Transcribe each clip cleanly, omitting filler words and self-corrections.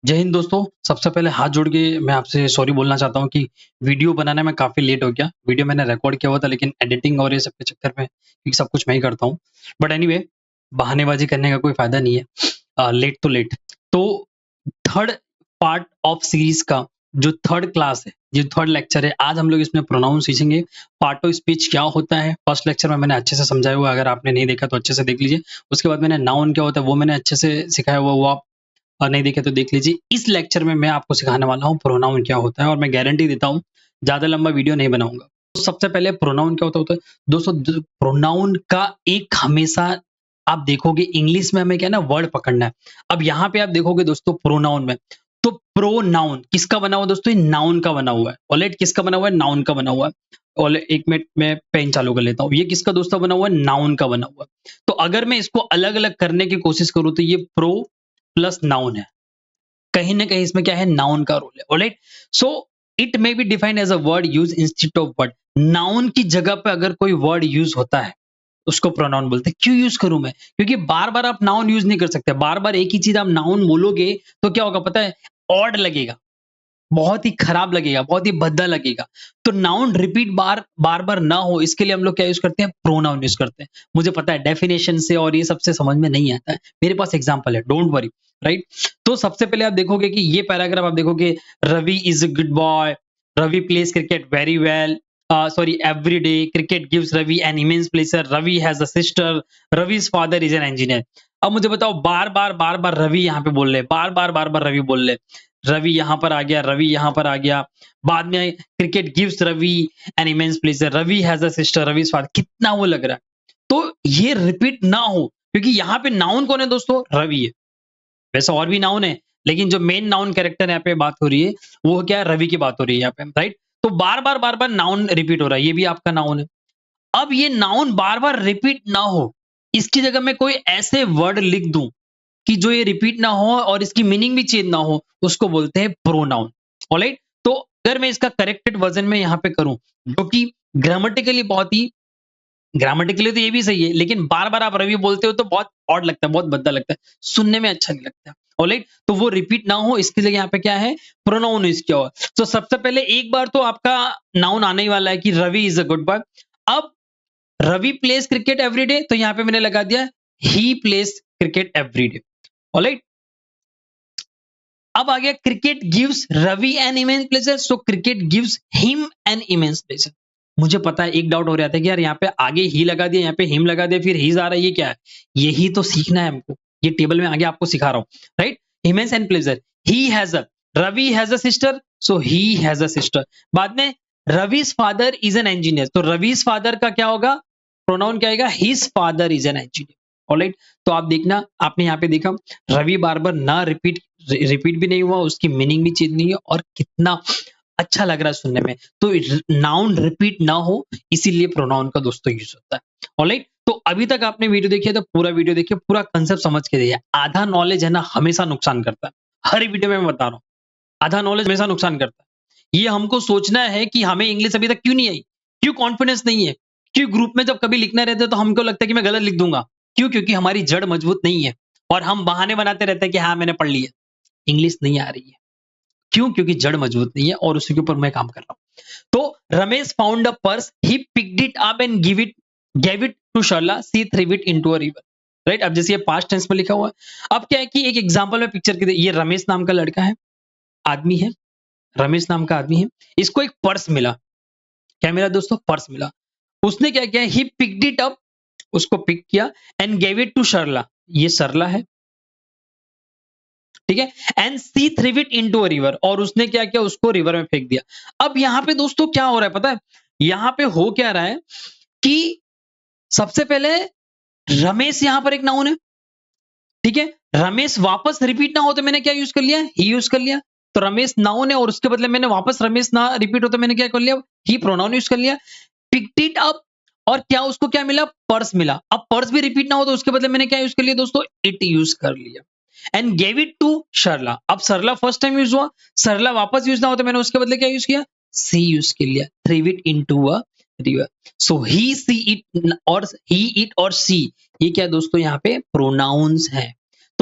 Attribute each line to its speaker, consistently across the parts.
Speaker 1: जय हिंद दोस्तों, सबसे पहले हाथ जोड़ के मैं आपसे सॉरी बोलना चाहता हूँ कि वीडियो बनाने में काफ़ी लेट हो गया। वीडियो मैंने रिकॉर्ड किया हुआ था लेकिन एडिटिंग और ये सब के चक्कर में ये सब कुछ मैं ही करता हूँ। बट एनीवे बहानेबाज़ी करने का कोई फ़ायदा नहीं है। लेट तो लेट। तो थर्ड पार्ट ऑफ सीरीज़ का जो थर्ड क्लास है, जो थर्ड लेक्चर है, आज हम लोग इसमें प्रोनाउन सीखेंगे। पार्ट ऑफ स्पीच क्या होता है, फर्स्ट लेक्चर में मैंने अच्छे से समझाया हुआ है, अगर आपने नहीं देखा तो अच्छे से देख लीजिए। उसके बाद मैंने नाउन क्या होता है वो मैंने अच्छे से सिखाया हुआ है, वो आप नहीं देखे तो देख लीजिए। इस लेक्चर में मैं आपको सिखाने वाला हूँ प्रोनाउन क्या होता है और मैं गारंटी देता हूँ ज़्यादा लंबा वीडियो नहीं बनाऊँगा। तो सबसे पहले प्रोनाउन क्या होता है दोस्तों प्रोनाउन का एक हमेशा आप देखोगे इंग्लिश में हमें क्या है ना वर्ड पकड़ना है। अब यहाँ पे आप देखोगे दोस्तों प्रोनाउन में, तो प्रोनाउन किसका बना हुआ है दोस्तों? ये नाउन का बना हुआ है। ऑलराइट, किसका बना हुआ है? नाउन का बना हुआ है। और 1 मिनट में पेन चालू कर लेता हूँ। ये किसका दोस्तों बना हुआ है? नाउन का बना हुआ है। तो अगर मैं इसको अलग-अलग करने की कोशिश करूँ तो ये प्रो प्लस नाउन है। कहीं न कहीं इसमें क्या है नाउन का रोल है। Alright, so it may be defined as a word used instead of word. Noun की जगह पे अगर कोई वर्ड यूज होता है उसको प्रोनाउन बोलते हैं। क्यों यूज करूं मैं? क्योंकि बार-बार आप नाउन यूज नहीं कर सकते। बार-बार एक ही चीज आप नाउन बोलोगे तो क्या होगा पता है? ऑड लगेगा, बहुत ही खराब लगेगा, बहुत ही भद्दा लगेगा। तो नाउन रिपीट बार-बार ना हो इसके लिए हम लोग क्या यूज़ करते हैं? प्रोनाउन यूज़ करते हैं। मुझे पता है डेफिनिशन से और ये सबसे समझ में नहीं आता है। मेरे पास एग्जांपल है, डोंट वरी, राइट? तो सबसे पहले आप देखोगे कि ये पैराग्राफ आप देखोगे, Ravi is a good boy, Ravi plays cricket very well, sorry every day, cricket gives Ravi an immense pleasure, Ravi has a sister, Ravi's father is an engineer. अब मुझे बताओ बार-बार रवि यहाँ पे बोल रहे हैं, बार-बार रवि बोल रहे हैं। रवि यहाँ पर आ गया, रवि यहाँ पर आ गया। बाद में cricket gives Ravi an immense pleasure, Ravi has a sister, Ravi's father, कितना वो लग रहा है। तो ये रिपीट ना हो क्योंकि यहाँ पे नाउन कौन है दोस्तों? रवि है। वैसे और भी नाउन है, लेकिन जो मेन नाउन कैरेक्टर यहाँ पे बात हो रही है, वो क्या है? रवि की बात हो रही है यहाँ पे, राइट? तो बार-बार नाउन रिपीट हो रहा है, ये भी आपका नाउन है। अब ये नाउन बार-बार रिपीट ना हो, इसकी जगह मैं कोई ऐसे वर्ड लिख दूं कि जो ये रिपीट ना हो और इसकी मीनिंग भी चेंज ना हो, उसको बोलते हैं प्रोनाउन। ऑलराइट, तो अगर मैं इसका करेक्टेड वर्जन में यहाँ पे करूं, जो कि ग्रामेटिकली बहुत ही ग्रामेटिकली तो ये भी सही है, लेकिन बार-बार आप रवि बोलते हो तो बहुत ऑड लगता है, बहुत भद्दा लगता है, सुनने में अच्छा नहीं लगता। ऑलराइट, तो वो रिपीट ना हो इसके लिए यहाँ पे क्या है? प्रोनाउन यूज़ किया हुआ है। तो सबसे पहले एक बार तो आपका नाउन आने ही वाला है कि Ravi is a good boy. अब रवि प्लेज क्रिकेट एवरीडे, तो यहाँ पे मैंने लगा दिया he plays cricket everyday. Alright, अब आ गया cricket gives Ravi an immense pleasure, so cricket gives him an immense pleasure. मुझे पता है एक डाउट हो रहा था कि यार यहाँ पे आगे ही लगा दिया, यहाँ पे हिम लगा दिया, फिर हीज आ रहा है, ये क्या है? यही तो सीखना है हमको। ये टेबल में आगे आपको सिखा रहा हूँ, right? Immense and pleasure, he has a, Ravi has a sister, so he has a sister. बाद में Ravi's father is an engineer, तो रवि's फादर का क्या होगा? प्रोनाउन क्या आएगा? His father is an engineer. Alright, तो आप देखना, आपने यहाँ पे देखा रवि बार-बार ना रिपीट भी नहीं हुआ, उसकी मीनिंग भी चेंज नहीं है और कितना अच्छा लग रहा है सुनने में। तो नाउन रिपीट ना हो इसीलिए प्रोनाउन का दोस्तों यूज होता है। ऑलराइट, तो अभी तक आपने वीडियो देखी है तो पूरा वीडियो देखिए, पूरा कंसेप्ट समझ के देखिए। आधा नॉलेज है ना हमेशा नुकसान करता है। हर वीडियो में मैं बता रहा हूँ, आधा नॉलेज हमेशा नुकसान करता है। ये हमको सोचना है कि हमें इंग्लिश अभी तक क्यों नहीं आई, क्यों कॉन्फिडेंस नहीं है, क्यों ग्रुप में जब कभी लिखना रहता है तो हमको लगता है कि मैं गलत लिख दूंगा। क्यों? क्योंकि हमारी जड़ मजबूत नहीं है और हम बहाने बनाते रहते हैं कि हाँ मैंने पढ़ लिया, इंग्लिश नहीं आ रही है। क्यों? क्योंकि जड़ मजबूत नहीं है और उसी के ऊपर मैं काम कर रहा हूँ। तो Ramesh found a purse, he picked it up and gave it to Sharla, she threw it into a river. Right, अब जैसे ये पास्ट टेंस में लिखा हुआ है। अब क्या है कि एक एग्जांपल में पिक्चर के ये रमेश नाम का लड़का है, आदमी है, रमेश नाम का आदमी है। इसको एक पर्स मिला। क्या मिला दोस्तों? पर्स मिला। उसने क्या किया? ही पिक्ड इट अप, उसको पिक किया and gave it to Sharla, ये सरला है, ठीक है? And she threw it into a river, और उसने क्या किया? उसको रिवर में फेंक दिया। अब यहां पे दोस्तों क्या हो रहा है पता है? यहां पे हो क्या रहा है कि सबसे पहले रमेश यहां पर एक नाउन है, ठीक है? रमेश वापस रिपीट ना हो तो मैंने क्या यूज कर लिया? ही यूज कर लिया। तो रमेश नाउन है और उसके बदले मैंने वापस रमेश ना रिपीट हो तो मैंने क्या कर लिया? ही प्रोनाउन यूज कर लिया। पिक्ड इट अप, और क्या उसको क्या मिला? पर्स मिला। अब पर्स भी रिपीट ना हो तो उसके बदले मैंने क्या यूज कर लिया दोस्तों? इट यूज कर लिया। And gave it to Sharla, अब सरला फर्स्ट टाइम यूज हुआ, सरला वापस यूज ना हो तो मैंने उसके बदले क्या यूज किया? सी यूज कर लिया, threw it into a river. So he she it और ही इट और सी, ये क्या दोस्तों यहाँ पे प्रोनाउंस है।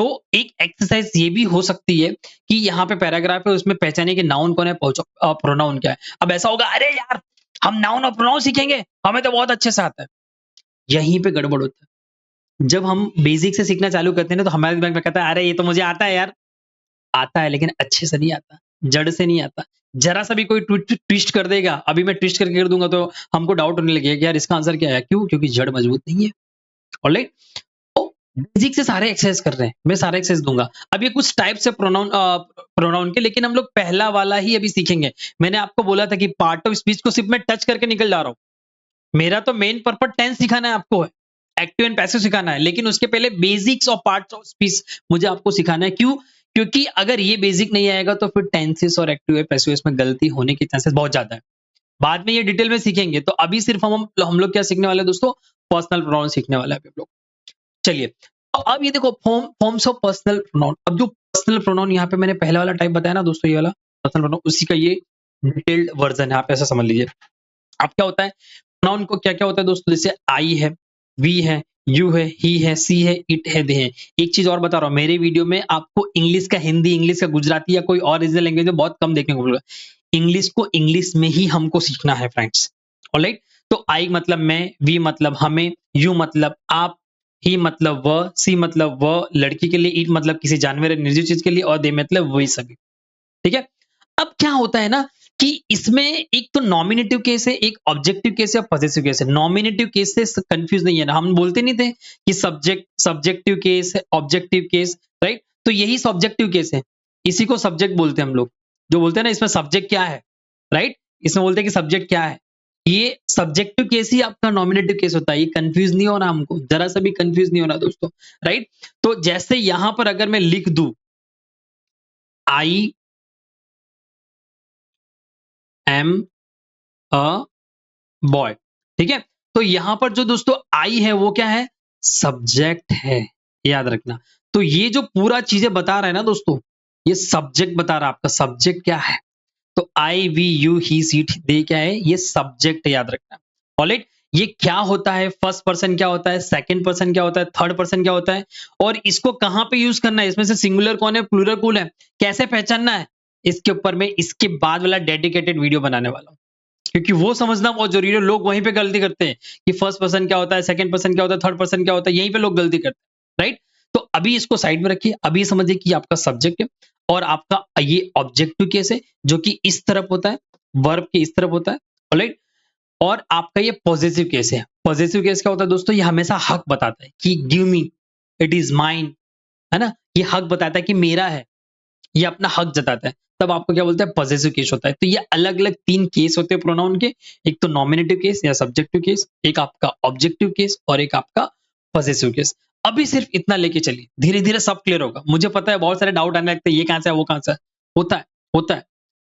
Speaker 1: तो एक एक्सरसाइज ये भी हो सकती है कि यहाँ पे पैराग्राफ है, उसमें पहचानिए कि नाउन कौन है, प्रोनाउन क्या है। अब ऐसा होगा, अरे यार हम नाउन और प्रोनाउन सीखेंगे, हमें तो बहुत अच्छे से आता है। यहीं पे गड़बड़ होता है। जब हम बेसिक से सीखना चालू करते हैं ना, तो हमारे दिमाग में कहता है, अरे ये तो मुझे आता है यार। आता है लेकिन अच्छे से नहीं आता, जड़ से नहीं आता। जरा सा भी कोई ट्विस्ट कर देगा, अभी मैं ट्विस्ट करके कर दूंगा तो हमको डाउट होने लगेगा कि यार इसका आंसर क्या है। क्यों? क्योंकि जड़ मजबूत नहीं है। ऑलराइट, तो बेसिक से सारे एक्सरसाइज कर रहे हैं, मैं सारे एक्सरसाइज दूंगा। अब ये कुछ टाइप से प्रोनाउन के, लेकिन हम लोग पहला वाला ही अभी सीखेंगे। मैंने आपको बोला था कि पार्ट ऑफ स्पीच को सिर्फ मैं टच करके निकल जा रहा हूँ। मेरा तो मेन पर्पस टेंस सिखाना है आपको, एक्टिव एंड पैसिव सिखाना है, लेकिन उसके पहले बेसिक्स और पार्ट्स ऑफ स्पीच मुझे आपको सिखाना है। क्यों? क्योंकि अगर ये बेसिक नहीं आएगा तो फिर टेंसेस और एक्टिव एंड पैसिव में गलती होने के चांसेस बहुत ज्यादा है। बाद में ये डिटेल में सीखेंगे, तो अभी सिर्फ हम लोग क्या सीखने वाले हैं दोस्तों? पर्सनल प्रोनाउन सीखने वाले हैं हम लोग। चलिए, अब ये देखो फॉर्म्स ऑफ पर्सनल प्रोनाउन। अब जो पर्सनल प्रोनाउन यहाँ पे मैंने पहले वाला टाइप बताया ना दोस्तों, ये वाला पर्सनल प्रोनाउन, उसी का ये डिटेल्ड वर्जन है, आप ऐसा समझ लीजिए। अब क्या होता है प्रोनाउन को, क्या क्या होता है दोस्तों? जैसे आई है, वी है, यू है, ही है, सी है, इट है, दे है। एक चीज और बता रहा हूं, मेरे वीडियो में आपको इंग्लिश का हिंदी, इंग्लिश का गुजराती या कोई और रीजनल लैंग्वेज में बहुत कम देखने को मिलेगा। इंग्लिश को इंग्लिश में ही हमको सीखना है फ्रेंड्स। ऑलराइट, तो आई मतलब मैं, वी मतलब हमें, यू मतलब आप, ही मतलब वह, सी मतलब वह लड़की के लिए, इट मतलब किसी जानवर या निर्जीव चीज के लिए, और दे मतलब वही सभी। ठीक है। अब क्या होता है ना कि इसमें एक तो नॉमिनेटिव केस है, एक ऑब्जेक्टिव केस है और पॉजिटिव केस है। नॉमिनेटिव केस से कंफ्यूज नहीं है ना, हम बोलते नहीं थे कि सब्जेक्टिव केस है, ऑब्जेक्टिव केस, राइट? तो यही सब्जेक्टिव केस है, इसी को सब्जेक्ट बोलते हैं हम लोग। जो बोलते हैं ना इसमें सब्जेक्ट क्या है, राइट? इसमें बोलते हैं कि सब्जेक्ट क्या है। ये सब्जेक्टिव केस ही आपका नॉमिनेटिव केस होता है। ये कंफ्यूज नहीं होना, हमको जरा सा भी कंफ्यूज नहीं होना दोस्तों, राइट? तो जैसे यहां पर अगर मैं लिख दूं आई एम अ बॉय, ठीक है? तो यहां पर जो दोस्तों आई है वो क्या है? सब्जेक्ट है, याद रखना। तो ये जो पूरा चीजें बता रहा है ना दोस्तों, ये सब्जेक्ट बता रहा है। आपका सब्जेक्ट क्या है? तो I, we, you, he, she, it, they क्या है? ये सब्जेक्ट है, याद रखना। ऑलराइट, ये क्या होता है? फर्स्ट पर्सन क्या होता है, सेकंड पर्सन क्या होता है, थर्ड पर्सन क्या होता है, और इसको कहां पे यूज करना है, इसमें से सिंगुलर कौन है, प्लूरल कौन है, कैसे पहचानना है, इसके ऊपर मैं इसके बाद वाला डेडिकेटेड वीडियो बनाने वाला हूं। क्योंकि वो समझना बहुत जरूरी है। लोग वहीं पे गलती करते हैं कि फर्स्ट पर्सन क्या होता है, सेकंड पर्सन क्या होता है, थर्ड पर्सन क्या होता है, यहीं पे लोग गलती करते हैं, राइट? तो अभी इसको साइड में रखिए, अभी समझिए कि आपका सब्जेक्ट है और आपका ये ऑब्जेक्टिव केस है जो कि इस तरफ होता है, वर्ब के इस तरफ होता है, राइट? और आपका ये पॉजिटिव केस है। पॉजिटिव केस क्या होता है दोस्तों? ये हमेशा हक बताता है कि give me, it is mine, है ना? ये हक बताता है कि मेरा है, ये अपना हक जताता है। तब आपको क्या बोलते हैं? पॉजेसिव केस होता है। तो ये अलग-अलग 3 केस होते हैं प्रोनाउन के। एक तो नॉमिनेटिव केस या सब्जेक्टिव केस, एक आपका ऑब्जेक्टिव केस और एक आपका पॉजेसिव केस। अभी सिर्फ इतना लेके चलिए, धीरे-धीरे सब क्लियर होगा। मुझे पता है बहुत सारे डाउट आने लगते हैं, ये कहां से है, वो कहां से है। होता है, होता है।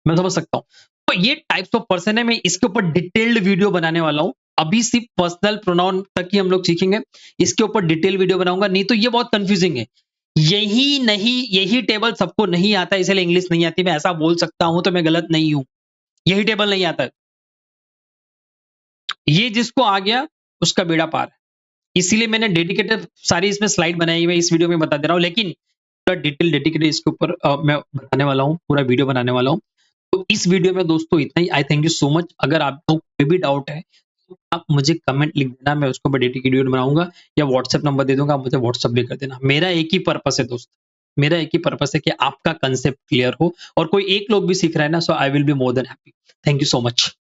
Speaker 1: मैं समझ सकता हूँ। तो ये टाइप्स ऑफ पर्सन है, मैं इसके ऊपर डिटेल्ड वीडियो बनाने वाला हूँ। अभी सिर्फ पर्सनल प्रोनाउन तक ही हम लोग सीखेंगे। इसके ऊपर डिटेल वीडियो बनाऊंगा, नहीं तो ये बहुत कंफ्यूजिंग है। यही नहीं, यही टेबल सबको नहीं आता है, इसलिए इंग्लिश नहीं आती। मैं ऐसा बोल सकता हूं तो मैं गलत नहीं हूं। यही टेबल नहीं आता है, ये जिसको आ गया उसका बेड़ा पार है। इसीलिए मैंने डेडिकेटेड सारी इसमें स्लाइड बनाई हुई है, इस वीडियो में बता दे रहा हूं, लेकिन पूरा डिटेल डेडिकेटेड इसके ऊपर मैं बताने वाला हूं, पूरा वीडियो बनाने वाला हूं। तो इस वीडियो में दोस्तों इतना ही। I thank you so much. अगर आपको कोई भी डाउट है तो आप मुझे कमेंट लिख देना, मैं उसको डेडिकेटेड वीडियो बनाऊंगा या व्हाट्सएप नंबर दे दूंगा, आप मुझे व्हाट्सएप भी कर देना। मेरा एक ही पर्पस है दोस्त, मेरा एक ही पर्पस है कि आपका कंसेप्ट क्लियर हो और कोई एक लोग भी सीख रहा है ना, so I will be more than happy. Thank you so much.